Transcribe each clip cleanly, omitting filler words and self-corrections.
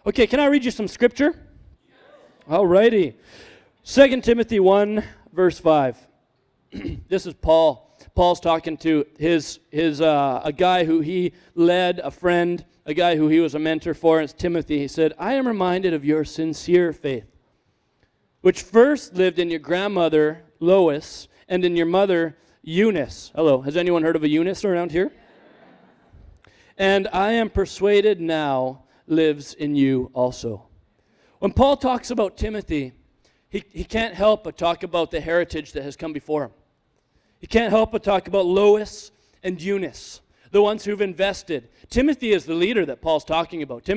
Okay, can I read you some scripture? All righty. 2 Timothy 1, verse 5. This is Paul. Paul's talking to a guy who he led, a friend, a guy who he was a mentor for, and it's Timothy. He said, I am reminded of your sincere faith, which first lived in your grandmother, Lois, and in your mother, Eunice. Hello, has anyone heard of a Eunice around here? And I am persuaded now lives in you also. When Paul talks about Timothy, he can't help but talk about the heritage that has come before him. He can't help but talk about Lois and Eunice, the ones who've invested. Timothy is the leader that Paul's talking about.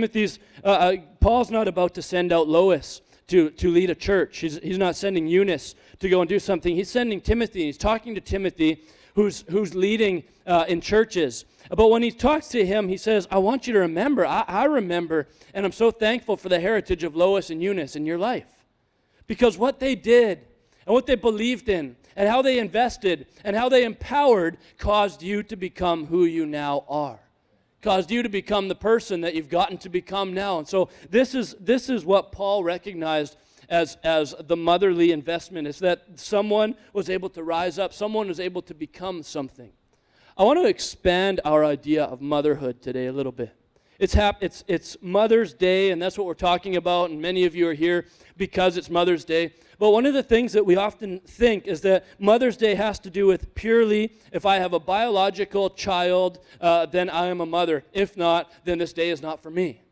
Paul's not about to send out Lois to lead a church. He's not sending Eunice to go and do something. He's sending Timothy. He's talking to Timothy, who's leading in churches. But when he talks to him, he says, I want you to remember, I remember, and I'm so thankful for the heritage of Lois and Eunice in your life. Because what they did and what they believed in and how they invested and how they empowered caused you to become who you now are. Caused you to become the person that you've gotten to become now. And so this is what Paul recognized as the motherly investment, is that someone was able to rise up, someone was able to become something. I want to expand our idea of motherhood today a little bit. It's Mother's Day, and that's what we're talking about, and many of you are here because it's Mother's Day. But one of the things that we often think is that Mother's Day has to do with purely, if I have a biological child, then I am a mother. If not, then this day is not for me.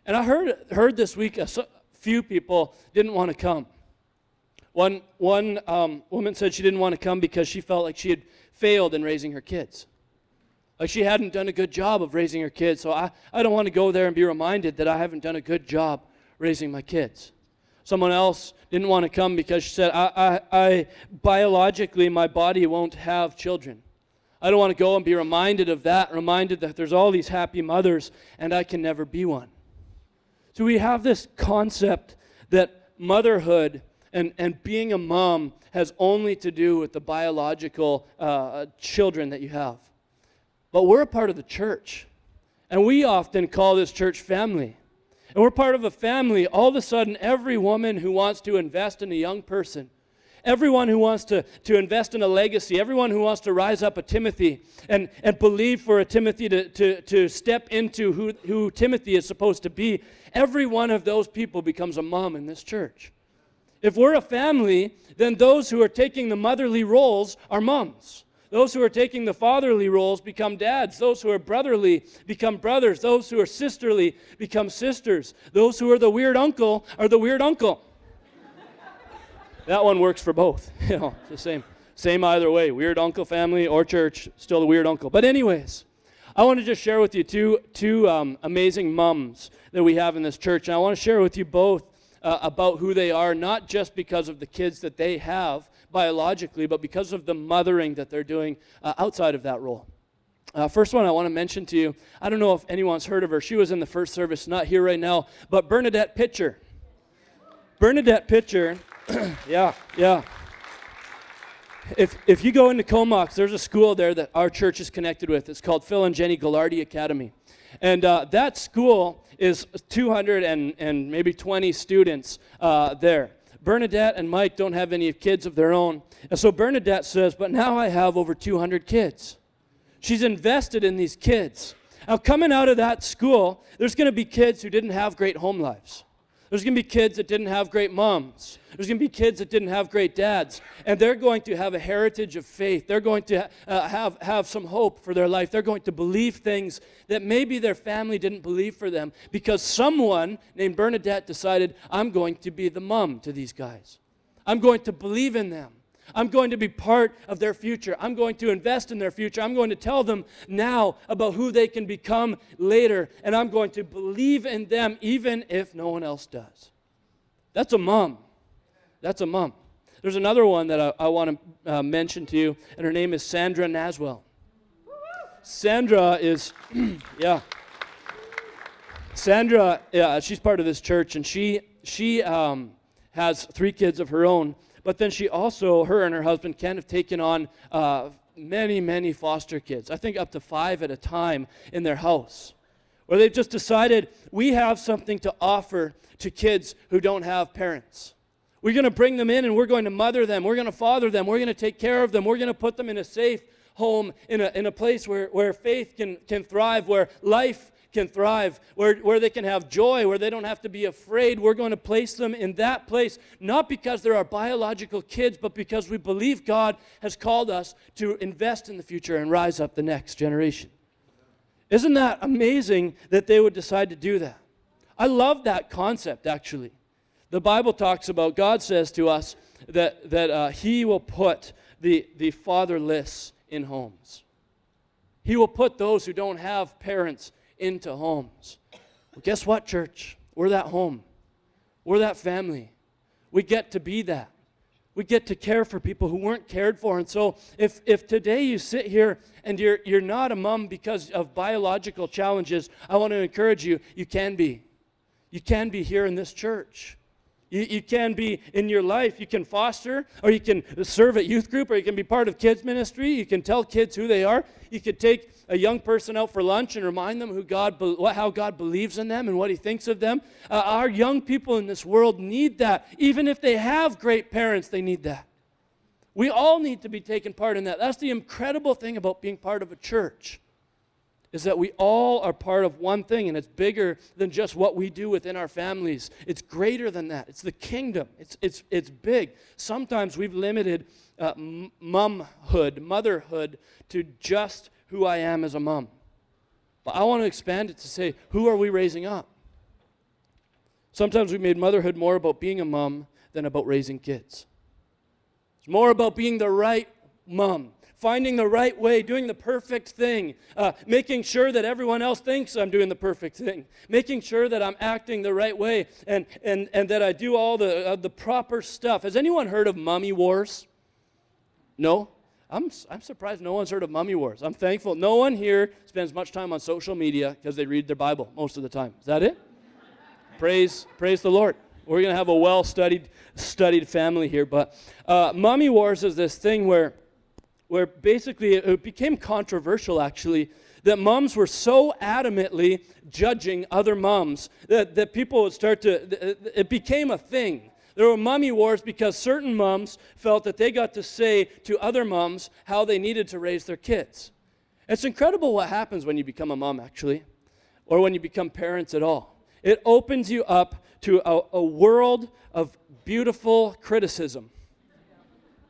And I heard this week a few people didn't want to come. One woman said she didn't want to come because she felt like she had failed in raising her kids. Like she hadn't done a good job of raising her kids. So I don't want to go there and be reminded that I haven't done a good job raising my kids. Someone else didn't want to come because she said, I biologically, my body won't have children. I don't want to go and be reminded of that, reminded that there's all these happy mothers and I can never be one. So we have this concept that motherhood and being a mom has only to do with the biological children that you have. But we're a part of the church, and we often call this church family. And we're part of a family. All of a sudden, every woman who wants to invest in a young person, everyone who wants to invest in a legacy, everyone who wants to rise up a Timothy and believe for a Timothy to step into who Timothy is supposed to be, every one of those people becomes a mom in this church. If we're a family, then those who are taking the motherly roles are moms. Those who are taking the fatherly roles become dads. Those who are brotherly become brothers. Those who are sisterly become sisters. Those who are the weird uncle are the weird uncle. That one works for both. It's the same. Same either way. Weird uncle family or church, still the weird uncle. But anyways, I want to just share with you two amazing moms that we have in this church. And I want to share with you both about who they are, not just because of the kids that they have biologically, but because of the mothering that they're doing outside of that role. First one I want to mention to you, I don't know if anyone's heard of her. She was in the first service, not here right now, but Bernadette Pitcher. Bernadette Pitcher, yeah. If you go into Comox, there's a school there that our church is connected with. It's called Phil and Jenny Gallardi Academy. And that school is 200 and maybe 20 students there. Bernadette and Mike don't have any kids of their own. And so Bernadette says, but now I have over 200 kids. She's invested in these kids. Now coming out of that school, there's going to be kids who didn't have great home lives. There's going to be kids that didn't have great moms. There's going to be kids that didn't have great dads. And they're going to have a heritage of faith. They're going to have some hope for their life. They're going to believe things that maybe their family didn't believe for them because someone named Bernadette decided, I'm going to be the mom to these guys. I'm going to believe in them. I'm going to be part of their future. I'm going to invest in their future. I'm going to tell them now about who they can become later, and I'm going to believe in them even if no one else does. That's a mom. That's a mom. There's another one that I want to mention to you, and her name is Sandra Naswell. Sandra is, Sandra, she's part of this church, and she has 3 kids of her own. But then she also, her and her husband, Ken, have taken on many, many foster kids. I think up to 5 at a time in their house, Or they've just decided we have something to offer to kids who don't have parents. We're going to bring them in and we're going to mother them. We're going to father them. We're going to take care of them. We're going to put them in a safe home, in a place where faith can thrive, where life can thrive, where they can have joy, where they don't have to be afraid. We're going to place them in that place, not because they're our biological kids, but because we believe God has called us to invest in the future and rise up the next generation. Isn't that amazing that they would decide to do that? I love that concept, actually. The Bible talks about, God says to us that He will put the fatherless in homes. He will put those who don't have parents into homes. Well, guess what, church? We're that home. We're that family. We get to be that. We get to care for people who weren't cared for. And so if today you sit here and you're not a mom because of biological challenges, I want to encourage you, you can be. You can be here in this church. You can be in your life. You can foster, or you can serve at youth group, or you can be part of kids ministry. You can tell kids who they are. You could take a young person out for lunch and remind them how God believes in them and what He thinks of them. Our young people in this world need that. Even if they have great parents, they need that. We all need to be taking part in that. That's the incredible thing about being part of a church, is that we all are part of one thing, and it's bigger than just what we do within our families. It's greater than that. It's the kingdom. It's big. Sometimes we've limited motherhood to just who I am as a mom. But I want to expand it to say, who are we raising up? Sometimes we've made motherhood more about being a mom than about raising kids. It's more about being the right mom, finding the right way, doing the perfect thing, making sure that everyone else thinks I'm doing the perfect thing, making sure that I'm acting the right way, and that I do all the proper stuff. Has anyone heard of mommy wars? No? I'm surprised no one's heard of mommy wars. I'm thankful. No one here spends much time on social media because they read their Bible most of the time. Is that it? Praise the Lord. We're going to have a well-studied family here. But mommy wars is this thing where basically it became controversial, actually, that moms were so adamantly judging other moms that people would start to, it became a thing. There were mommy wars because certain moms felt that they got to say to other moms how they needed to raise their kids. It's incredible what happens when you become a mom, actually, or when you become parents at all. It opens you up to a world of beautiful criticism.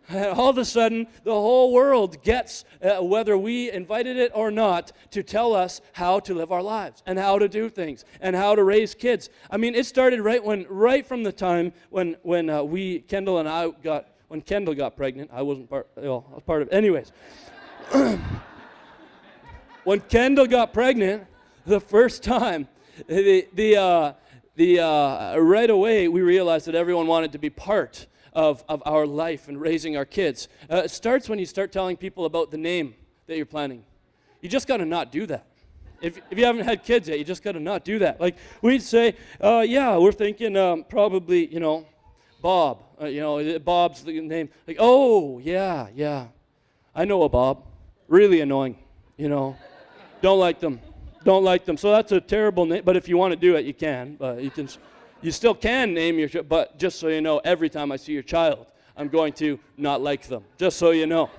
And all of a sudden, the whole world gets, whether we invited it or not, to tell us how to live our lives and how to do things and how to raise kids. I mean, it started right from the time when Kendall and I when Kendall got pregnant. I wasn't I was part of it. Anyways, when Kendall got pregnant the first time, right away we realized that everyone wanted to be part of our life and raising our kids. It starts when you start telling people about the name that you're planning. You just got to not do that. If you haven't had kids yet, you just got to not do that. Like we'd say, yeah, we're thinking probably, Bob. Bob's the name. Like, oh, yeah. I know a Bob. Really annoying, Don't like them. So that's a terrible name. But if you want to do it, you can. But you still can name your child, but just so you know, every time I see your child, I'm going to not like them, just so you know.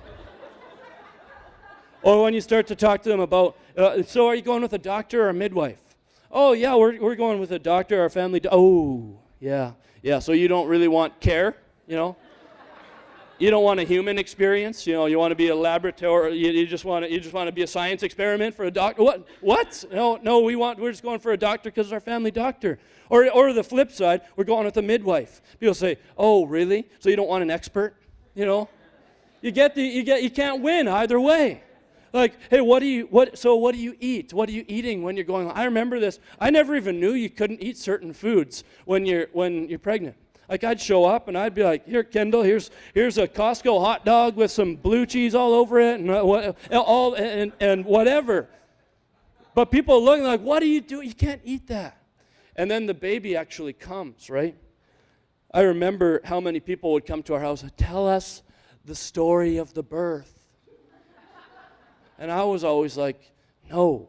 Or when you start to talk to them about, so are you going with a doctor or a midwife? Oh, yeah, we're going with a doctor, our family. Oh, yeah, so you don't really want care, You don't want a human experience, you want to be a laboratory. You just want to be a science experiment for a doctor. What? No, we're just going for a doctor because it's our family doctor. Or the flip side, we're going with a midwife. People say, "Oh, really? So you don't want an expert?" You can't win either way. Like, hey, what do you eat? What are you eating when you're going? I remember this. I never even knew you couldn't eat certain foods when you're pregnant. Like I'd show up and I'd be like, "Here, Kendall, here's a Costco hot dog with some blue cheese all over it and whatever." But people looking like, "What are you doing? You can't eat that." And then the baby actually comes, right? I remember how many people would come to our house and tell us the story of the birth. And I was always like, "No.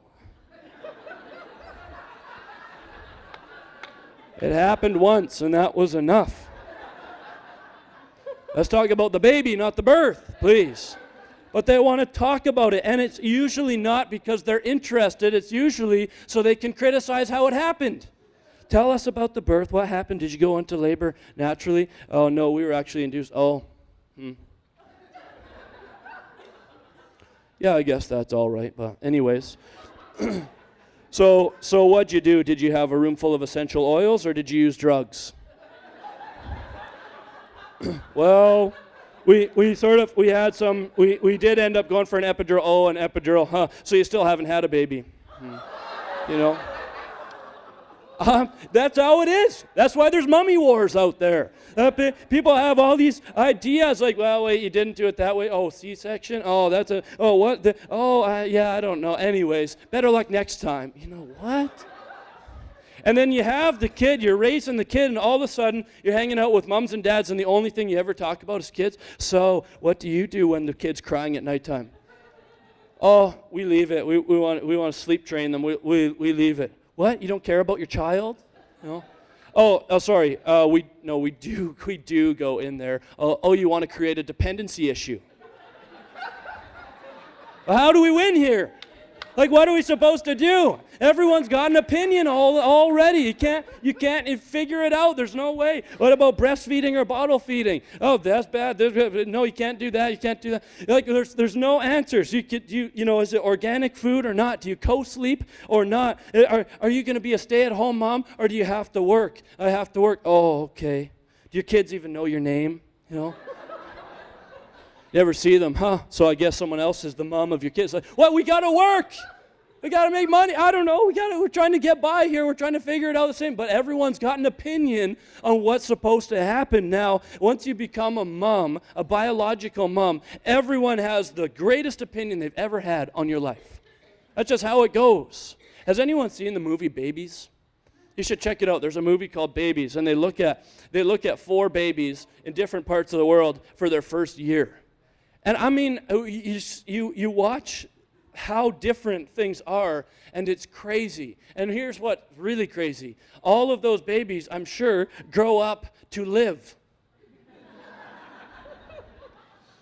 It happened once, and that was enough. Let's talk about the baby, not the birth, please. But they want to talk about it, and it's usually not because they're interested. It's usually so they can criticize how it happened. Tell us about the birth. What happened? Did you go into labor naturally? Oh, no, we were actually induced. Yeah, I guess that's all right. But anyways, so what'd you do? Did you have a room full of essential oils, or did you use drugs? Well, we had some. We did end up going for an epidural. Oh, an epidural, huh? So you still haven't had a baby, you know? That's how it is. That's why there's mummy wars out there. People have all these ideas like, well, wait, you didn't do it that way. Oh, C-section? Oh, that's a, oh, what? Yeah, I don't know. Anyways, better luck next time. You know what? And then you have the kid, you're raising the kid, and all of a sudden you're hanging out with moms and dads, and the only thing you ever talk about is kids. So what do you do when the kid's crying at nighttime? Oh, we leave it. We want to sleep train them. We leave it. What? You don't care about your child? No. Oh, sorry. We do go in there. Oh, you want to create a dependency issue? Well, how do we win here? Like, what are we supposed to do? Everyone's got an opinion already. You can't figure it out. There's no way. What about breastfeeding or bottle feeding? Oh, that's bad. No, you can't do that. You can't do that. Like, there's no answers. Is it organic food or not? Do you co-sleep or not? Are you going to be a stay-at-home mom, or do you have to work? I have to work. Oh, okay. Do your kids even know your name? You know? Never see them, huh? So I guess someone else is the mom of your kids. Like, what? We got to work. We got to make money. I don't know. We're trying to get by here. We're trying to figure it out the same. But everyone's got an opinion on what's supposed to happen. Now, once you become a mom, a biological mom, everyone has the greatest opinion they've ever had on your life. That's just how it goes. Has anyone seen the movie Babies? You should check it out. There's a movie called Babies, and they look at 4 babies in different parts of the world for their first year. And I mean, you watch how different things are, and it's crazy. And here's what's really crazy. All of those babies, I'm sure, grow up to live.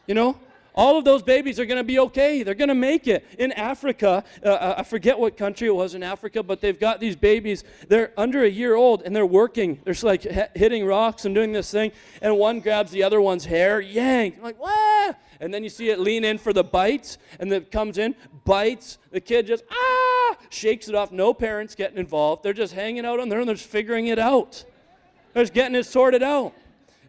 You know? All of those babies are going to be okay. They're going to make it. In Africa, I forget what country it was in Africa, but they've got these babies. They're under a year old, and they're working. They're just like hitting rocks and doing this thing, and one grabs the other one's hair, yank. I'm like, what? And then you see it lean in for the bites, and it comes in, bites. The kid just, shakes it off. No parents getting involved. They're just hanging out on their own. They're just figuring it out. They're just getting it sorted out.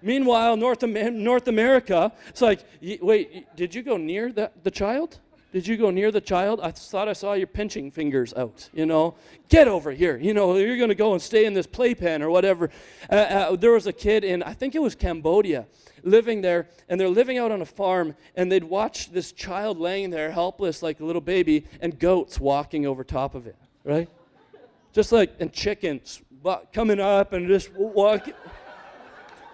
Meanwhile, North America, it's like, wait, did you go near the child? Did you go near the child? I thought I saw your pinching fingers out, you know. Get over here. You know, you're going to go and stay in this playpen or whatever. There was a kid in, I think it was Cambodia, living there, and they're living out on a farm, and they'd watch this child laying there helpless like a little baby, and goats walking over top of it, right? Just like, and chickens coming up and just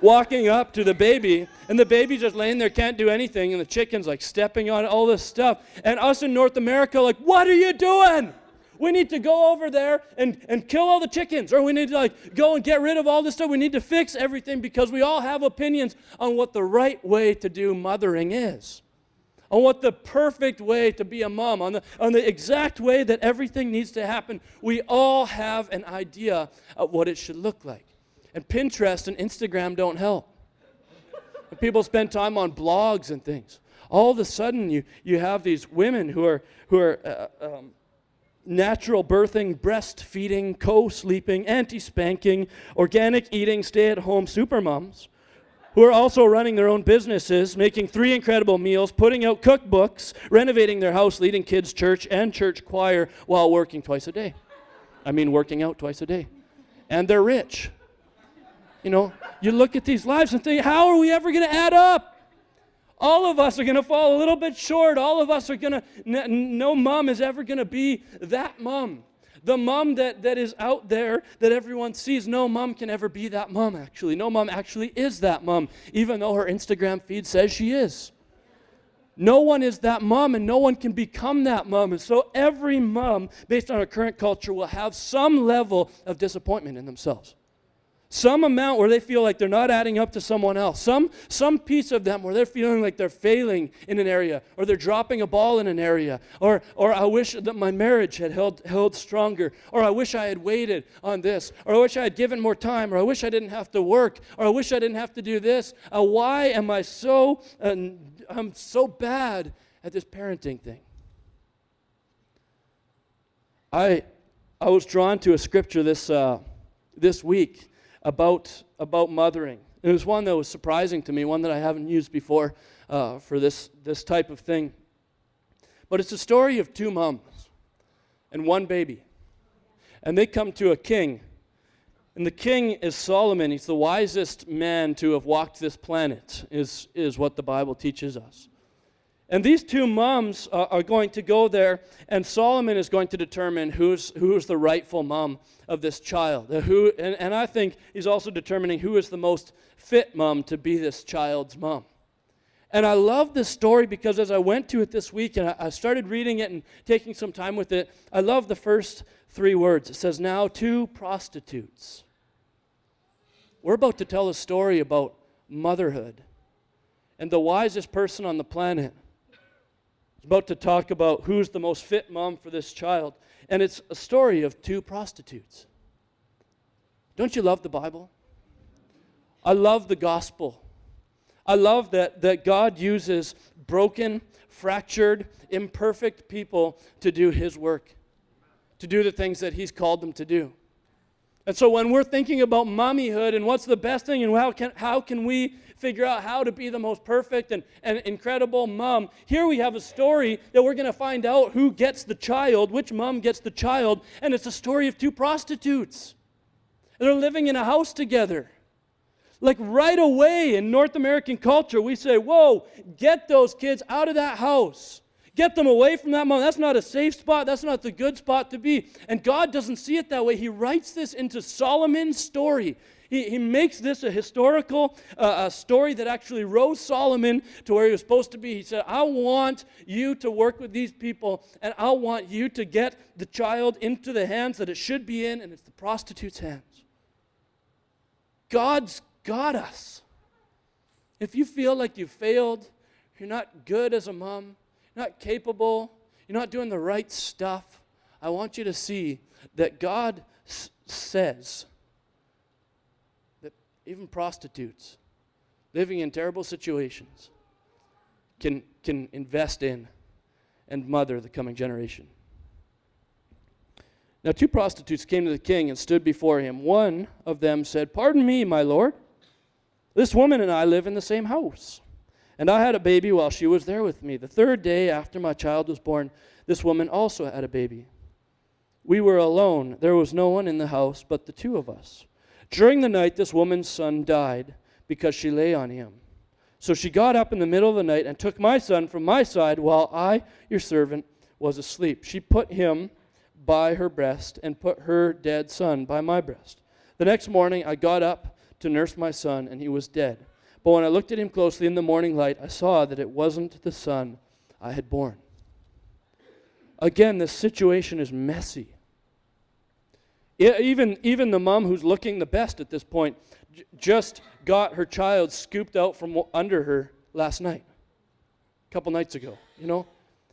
walking up to the baby, and the baby's just laying there, can't do anything, and the chicken's like stepping on all this stuff. And us in North America, like, what are you doing? We need to go over there and kill all the chickens, or we need to like go and get rid of all this stuff. We need to fix everything because we all have opinions on what the right way to do mothering is, on what the perfect way to be a mom, on the exact way that everything needs to happen. We all have an idea of what it should look like. And Pinterest and Instagram don't help. When people spend time on blogs and things, all of a sudden you have these women who are natural birthing, breastfeeding, co-sleeping, anti-spanking, organic eating, stay-at-home supermoms who are also running their own businesses, making 3 incredible meals, putting out cookbooks, renovating their house, leading kids' church and church choir while working out twice a day. And they're rich. You know, you look at these lives and think, how are we ever going to add up? All of us are going to fall a little bit short. All of us are going to, no mom is ever going to be that mom. The mom that is out there that everyone sees, no mom can ever be that mom, actually. No mom actually is that mom, even though her Instagram feed says she is. No one is that mom, and no one can become that mom. And so every mom, based on our current culture, will have some level of disappointment in themselves. Some amount where they feel like they're not adding up to someone else. Some piece of them where they're feeling like they're failing in an area, or they're dropping a ball in an area, or I wish that my marriage had held stronger, or I wish I had waited on this, or I wish I had given more time, or I wish I didn't have to work, or I wish I didn't have to do this. Why am I I'm so bad at this parenting thing? I was drawn to a scripture this week about mothering. It was one that was surprising to me, one that I haven't used before for this type of thing. But it's a story of two moms and one baby. And they come to a king. And the king is Solomon. He's the wisest man to have walked this planet, is what the Bible teaches us. And these two moms are going to go there, and Solomon is going to determine who's the rightful mom of this child. And I think he's also determining who is the most fit mom to be this child's mom. And I love this story because as I went to it this week and I started reading it and taking some time with it, I love the first three words. It says, "Now two prostitutes." We're about to tell a story about motherhood. And the wisest person on the planet is about to talk about who's the most fit mom for this child. And it's a story of two prostitutes. Don't you love the Bible? I love the gospel. I love that God uses broken, fractured, imperfect people to do His work, to do the things that He's called them to do. And so when we're thinking about mommyhood and what's the best thing and how can we figure out how to be the most perfect and incredible mom, here we have a story that we're going to find out who gets the child, which mom gets the child, and it's a story of two prostitutes. They're living in a house together. Like right away in North American culture, we say, whoa, get those kids out of that house. Get them away from that mom. That's not a safe spot. That's not the good spot to be. And God doesn't see it that way. He writes this into Solomon's story. He makes this a historical story that actually rose Solomon to where he was supposed to be. He said, I want you to work with these people, and I want you to get the child into the hands that it should be in, and it's the prostitute's hands. God's got us. If you feel like you failed, you're not good as a mom, you're not capable, you're not doing the right stuff, I want you to see that God says that even prostitutes living in terrible situations can invest in and mother the coming generation. Now, two prostitutes came to the king and stood before him. One of them said, "Pardon me, my lord. This woman and I live in the same house, and I had a baby while she was there with me. The third day after my child was born, this woman also had a baby. We were alone. There was no one in the house but the two of us. During the night, this woman's son died because she lay on him. So she got up in the middle of the night and took my son from my side while I, your servant, was asleep. She put him by her breast and put her dead son by my breast. The next morning, I got up to nurse my son, and he was dead. But when I looked at him closely in the morning light, I saw that it wasn't the son I had born." Again, this situation is messy. Even the mom who's looking the best at this point just got her child scooped out from under her last night, a couple nights ago, you know?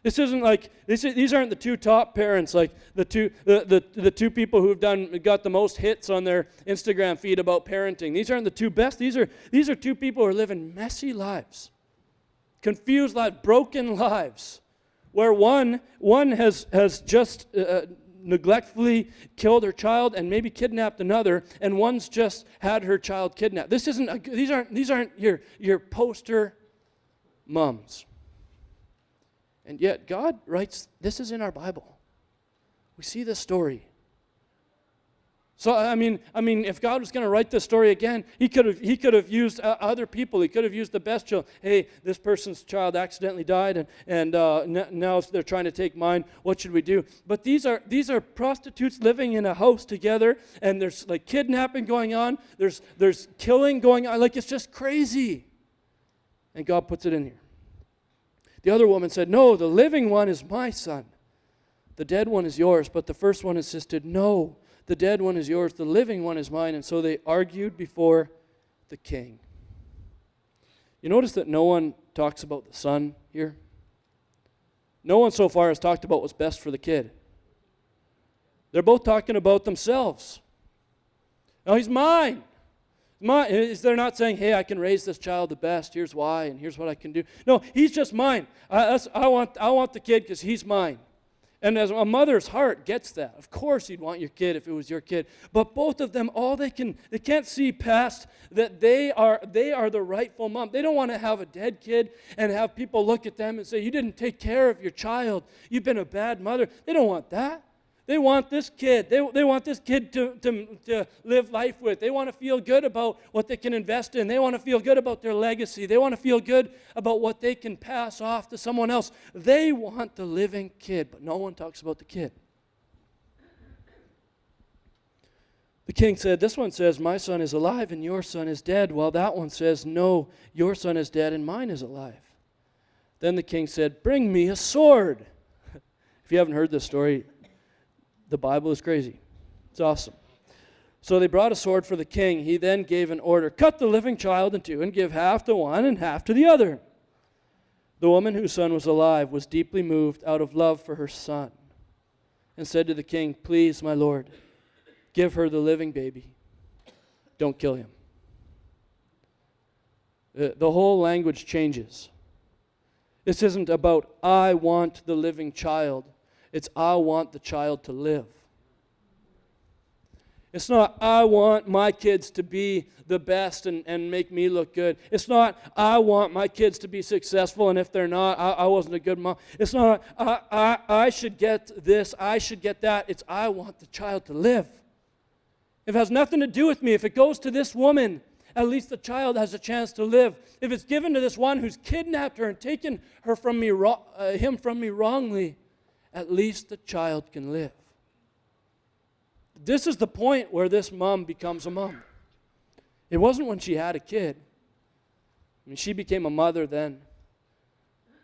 This isn't like these aren't the two top parents, like the two people who've got the most hits on their Instagram feed about parenting. These aren't the two best. These are two people who are living messy lives, confused lives, broken lives, where one has just neglectfully killed her child and maybe kidnapped another, and one's just had her child kidnapped. These aren't your poster moms. And yet God writes, this is in our Bible. We see this story. So I mean, if God was going to write this story again, he could have used other people. He could have used the best child. Hey, this person's child accidentally died, and now they're trying to take mine. What should we do? But these are prostitutes living in a house together, and there's like kidnapping going on. There's killing going on. Like it's just crazy. And God puts it in here. The other woman said, "No, the living one is my son. The dead one is yours." But the first one insisted, "No, The dead one is yours, the living one is mine. And so they argued before the king. You notice that no one talks about the son here? No one so far has talked about what's best for the kid. They're both talking about themselves. No, he's mine. They're not saying, hey, I can raise this child the best. Here's why, and here's what I can do. No, he's just mine. I want the kid because he's mine. And as a mother's heart gets that. Of course you'd want your kid if it was your kid. But both of them, they can't see past that they are the rightful mom. They don't want to have a dead kid and have people look at them and say, you didn't take care of your child. You've been a bad mother. They don't want that. They want this kid. They want this kid to live life with. They want to feel good about what they can invest in. They want to feel good about their legacy. They want to feel good about what they can pass off to someone else. They want the living kid, but no one talks about the kid. The king said, this one says, my son is alive and your son is dead, while that one says, no, your son is dead and mine is alive. Then the king said, bring me a sword. If you haven't heard this story, the Bible is crazy. It's awesome. So they brought a sword for the king. He then gave an order, cut the living child in two and give half to one and half to the other. The woman whose son was alive was deeply moved out of love for her son and said to the king, please, my lord, give her the living baby. Don't kill him. The whole language changes. This isn't about, I want the living child. It's, I want the child to live. It's not, I want my kids to be the best and make me look good. It's not, I want my kids to be successful, and if they're not, I wasn't a good mom. It's not, I should get this, I should get that. It's, I want the child to live. If it has nothing to do with me, if it goes to this woman, at least the child has a chance to live. If it's given to this one who's kidnapped her and taken her from me, him from me wrongly, at least the child can live. This is the point where this mom becomes a mom. It wasn't when she had a kid. I mean, she became a mother then.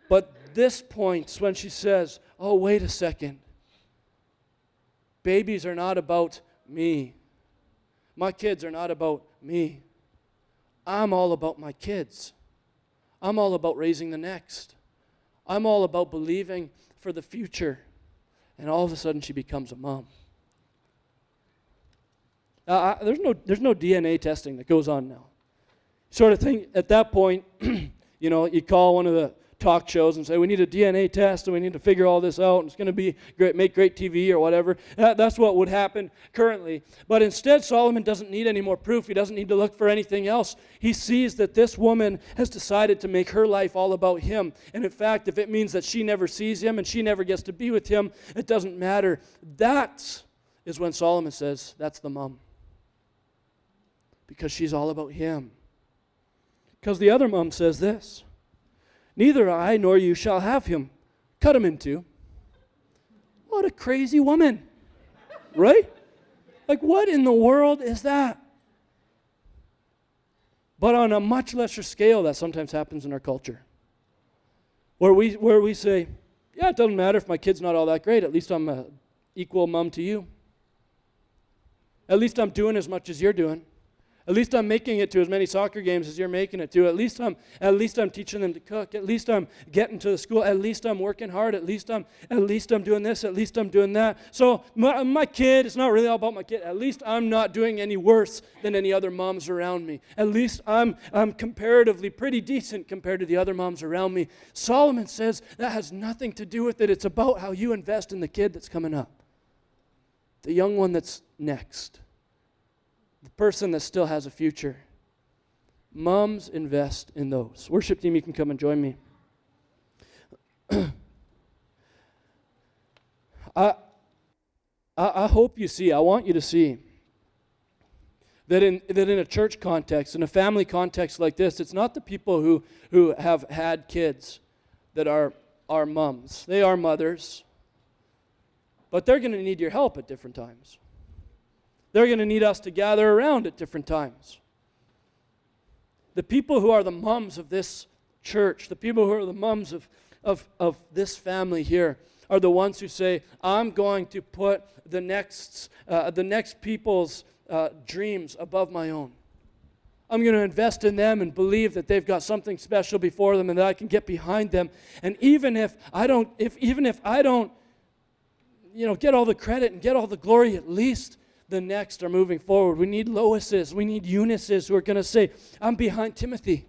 But this point is when she says, oh, wait a second. Babies are not about me. My kids are not about me. I'm all about my kids. I'm all about raising the next. I'm all about believing for the future. And all of a sudden she becomes a mom. There's no DNA testing that goes on now. Sort of thing, at that point, you call one of the talk shows and say, we need a DNA test and we need to figure all this out and it's going to be great, make great TV or whatever. That's what would happen currently. But instead, Solomon doesn't need any more proof. He doesn't need to look for anything else. He sees that this woman has decided to make her life all about him. And in fact, if it means that she never sees him and she never gets to be with him, it doesn't matter. That is when Solomon says, that's the mom. Because she's all about him. Because the other mom says this, neither I nor you shall have him. Cut him in two. What a crazy woman. Right? Like, what in the world is that? But on a much lesser scale, that sometimes happens in our culture. Where we say, yeah, it doesn't matter if my kid's not all that great. At least I'm an equal mom to you. At least I'm doing as much as you're doing. At least I'm making it to as many soccer games as you're making it to. At least I'm teaching them to cook. At least I'm getting to the school. At least I'm working hard. At least I'm doing this. At least I'm doing that. So my kid, it's not really all about my kid. At least I'm not doing any worse than any other moms around me. At least I'm comparatively pretty decent compared to the other moms around me. Solomon says that has nothing to do with it. It's about how you invest in the kid that's coming up. The young one that's next. The person that still has a future. Moms invest in those. Worship team, you can come and join me. I hope you see, I want you to see that in a church context, in a family context like this, it's not the people who have had kids that are moms. They are mothers. But they're going to need your help at different times. They're going to need us to gather around at different times. The people who are the moms of this church, the people who are the moms of this family here, are the ones who say, I'm going to put the next people's dreams above my own. I'm going to invest in them and believe that they've got something special before them and that I can get behind them. And even if I don't, get all the credit and get all the glory, at least the next are moving forward. We need Loises, we need Eunices who are going to say, I'm behind Timothy.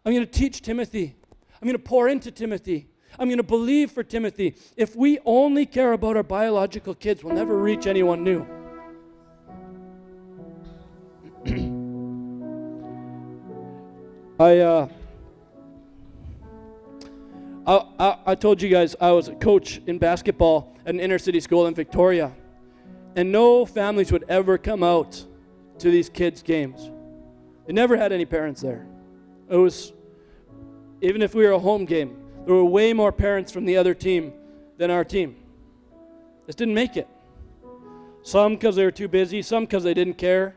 I'm going to teach Timothy. I'm going to pour into Timothy. I'm going to believe for Timothy. If we only care about our biological kids, we'll never reach anyone new. I told you guys I was a coach in basketball at an inner city school in Victoria, and no families would ever come out to these kids' games. They never had any parents there. It was, even if we were a home game, there were way more parents from the other team than our team. Just didn't make it. Some because they were too busy, some because they didn't care.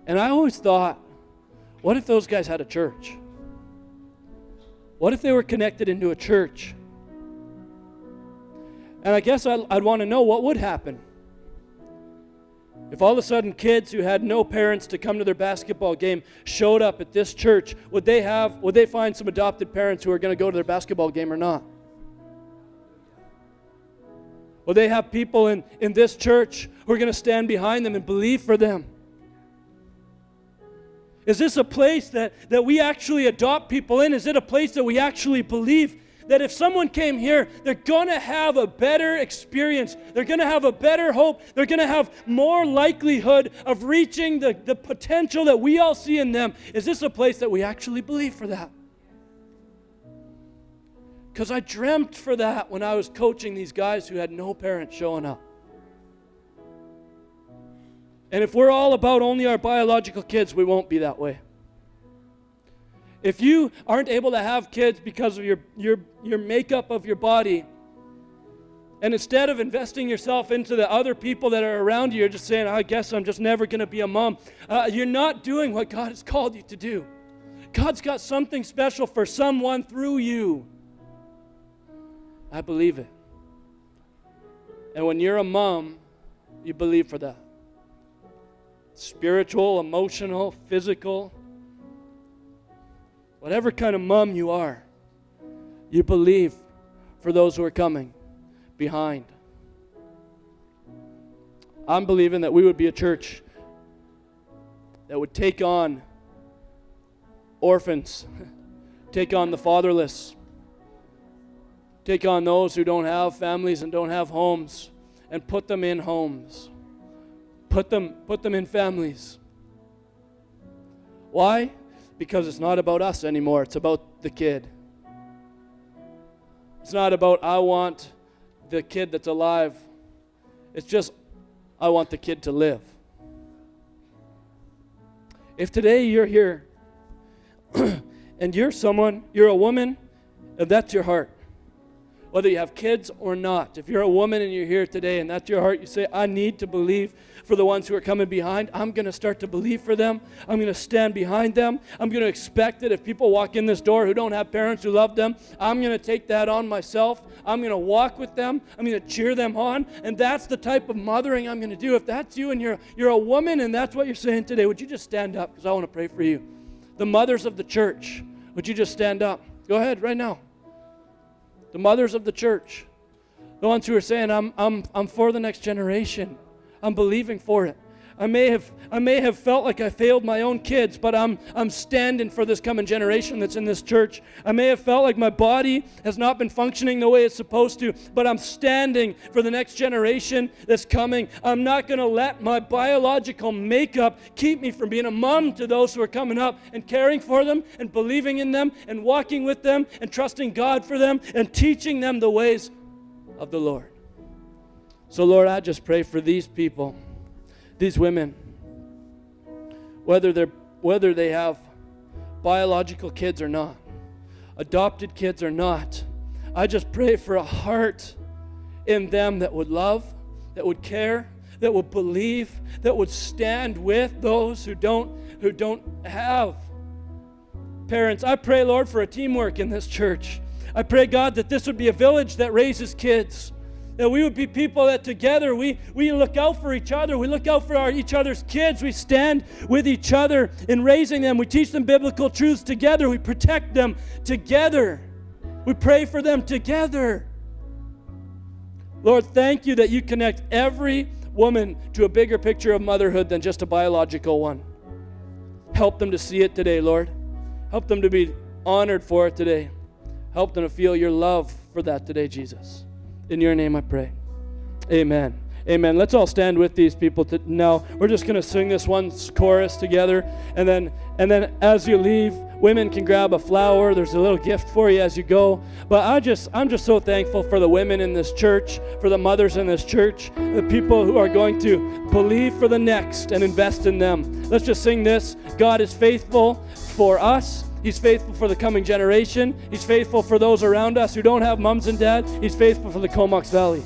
And I always thought, what if those guys had a church? What if they were connected into a church? And I guess I'd want to know what would happen. If all of a sudden kids who had no parents to come to their basketball game showed up at this church, would they find some adopted parents who are going to go to their basketball game or not? Will they have people in this church who are going to stand behind them and believe for them? Is this a place that we actually adopt people in? Is it a place that we actually believe that if someone came here, they're going to have a better experience, they're going to have a better hope, they're going to have more likelihood of reaching the potential that we all see in them? Is this a place that we actually believe for that? Because I dreamt for that when I was coaching these guys who had no parents showing up. And if we're all about only our biological kids, we won't be that way. If you aren't able to have kids because of your makeup of your body, and instead of investing yourself into the other people that are around you, you're just saying, I guess I'm just never going to be a mom, you're not doing what God has called you to do. God's got something special for someone through you. I believe it. And when you're a mom, you believe for that. Spiritual, emotional, physical, whatever kind of mom you are, you believe for those who are coming behind. I'm believing that we would be a church that would take on orphans, take on the fatherless, take on those who don't have families and don't have homes, and put them in homes. Put them in families. Why? Because it's not about us anymore. It's about the kid. It's not about I want the kid that's alive. It's just I want the kid to live. If today you're here and you're a woman, and that's your heart, whether you have kids or not, if you're a woman and you're here today and that's your heart, you say, I need to believe for the ones who are coming behind. I'm going to start to believe for them. I'm going to stand behind them. I'm going to expect that if people walk in this door who don't have parents who love them, I'm going to take that on myself. I'm going to walk with them. I'm going to cheer them on. And that's the type of mothering I'm going to do. If that's you and you're a woman and that's what you're saying today, would you just stand up? Because I want to pray for you. The mothers of the church, would you just stand up? Go ahead right now. The mothers of the church, the ones who are saying, I'm for the next generation. I'm believing for it. I may have felt like I failed my own kids, but I'm standing for this coming generation that's in this church. I may have felt like my body has not been functioning the way it's supposed to, but I'm standing for the next generation that's coming. I'm not going to let my biological makeup keep me from being a mom to those who are coming up and caring for them and believing in them and walking with them and trusting God for them and teaching them the ways of the Lord. So Lord, I just pray for these people, these women, whether they have biological kids or not, adopted kids or not, I just pray for a heart in them that would love, that would care, that would believe, that would stand with those who don't have parents. I pray, Lord, for a teamwork in this church. I pray, God, that this would be a village that raises kids. That we would be people that together we look out for each other. We look out for each other's kids. We stand with each other in raising them. We teach them biblical truths together. We protect them together. We pray for them together. Lord, thank you that you connect every woman to a bigger picture of motherhood than just a biological one. Help them to see it today, Lord. Help them to be honored for it today. Help them to feel your love for that today, Jesus. In your name I pray. Amen. Amen. Let's all stand with these people now. We're just going to sing this one chorus together. And then as you leave, women can grab a flower. There's a little gift for you as you go. But I'm just so thankful for the women in this church, for the mothers in this church, the people who are going to believe for the next and invest in them. Let's just sing this. God is faithful for us. He's faithful for the coming generation. He's faithful for those around us who don't have moms and dads. He's faithful for the Comox Valley.